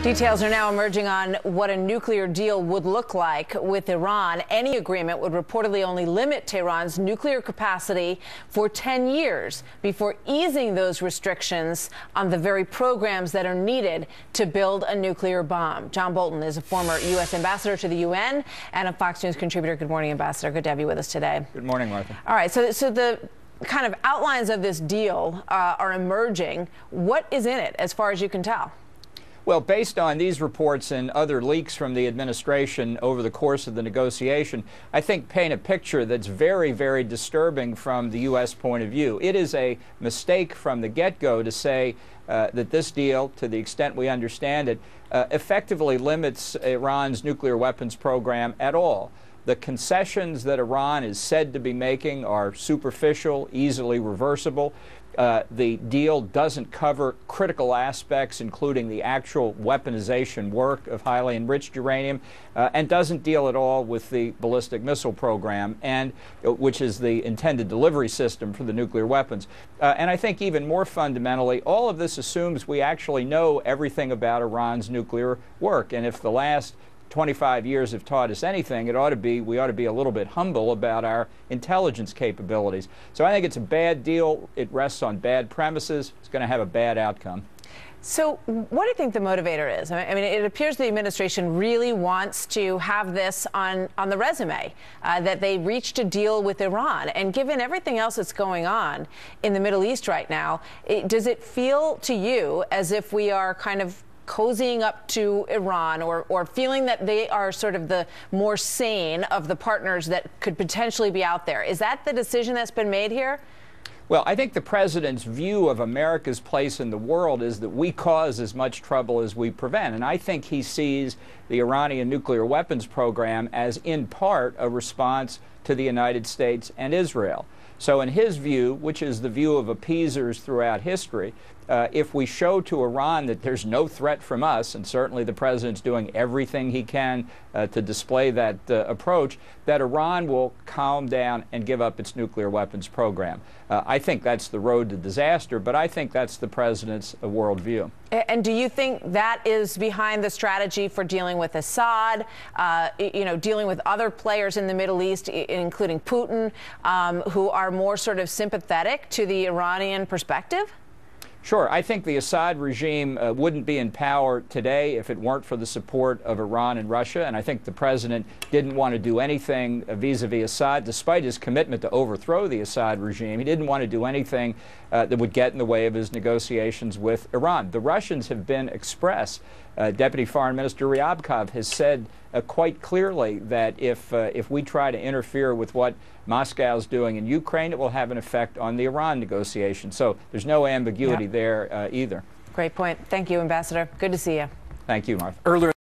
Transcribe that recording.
Details are now emerging on what a nuclear deal would look like with Iran. Any agreement would reportedly only limit Tehran's nuclear capacity for 10 years before easing those restrictions on the very programs that are needed to build a nuclear bomb. John Bolton is a former U.S. ambassador to the UN and a Fox News contributor. Good morning, Ambassador. Good to have you with us today. Good morning, Martha. All right, so the kind of outlines of this deal are emerging. What is in it, as far as you can tell? Well, based on these reports and other leaks from the administration over the course of the negotiation, I think paint a picture that's very, very disturbing from the U.S. point of view. It is a mistake from the get-go to say that this deal, to the extent we understand it, effectively limits Iran's nuclear weapons program at all. The concessions that Iran is said to be making are superficial, easily reversible. The deal doesn't cover critical aspects, including the actual weaponization work of highly enriched uranium, and doesn't deal at all with the ballistic missile program, and which is the intended delivery system for the nuclear weapons. And I think even more fundamentally, all of this assumes we actually know everything about Iran's nuclear work. And if the last 25 years have taught us anything, we ought to be a little bit humble about our intelligence capabilities. So I think it's a bad deal. It rests on bad premises. It's going to have a bad outcome. So what do you think the motivator is? I mean, it appears the administration really wants to have this on the resume, that they reached a deal with Iran. And given everything else that's going on in the Middle East right now, does it feel to you as if we are kind of cozying up to Iran, or feeling that they are sort of the more sane of the partners that could potentially be out there? Is that the decision that's been made here? Well, I think the president's view of America's place in the world is that we cause as much trouble as we prevent. And I think he sees the Iranian nuclear weapons program as, in part, a response to the United States and Israel. So in his view, which is the view of appeasers throughout history, if we show to Iran that there's no threat from us, and certainly the president's doing everything he can to display that approach, that Iran will calm down and give up its nuclear weapons program. I think that's the road to disaster, but I think that's the president's worldview. And do you think that is behind the strategy for dealing with Assad, dealing with other players in the Middle East, including Putin, who are more sort of sympathetic to the Iranian perspective? Sure. I think the Assad regime wouldn't be in power today if it weren't for the support of Iran and Russia. And I think the president didn't want to do anything vis-a-vis Assad, despite his commitment to overthrow the Assad regime. He didn't want to do anything that would get in the way of his negotiations with Iran. The Russians have been express. Deputy Foreign Minister Ryabkov has said quite clearly that if we try to interfere with what Moscow's doing in Ukraine, it will have an effect on the Iran negotiations. So there's no ambiguity there either. Great point. Thank you, Ambassador. Good to see you. Thank you, Martha. Earlier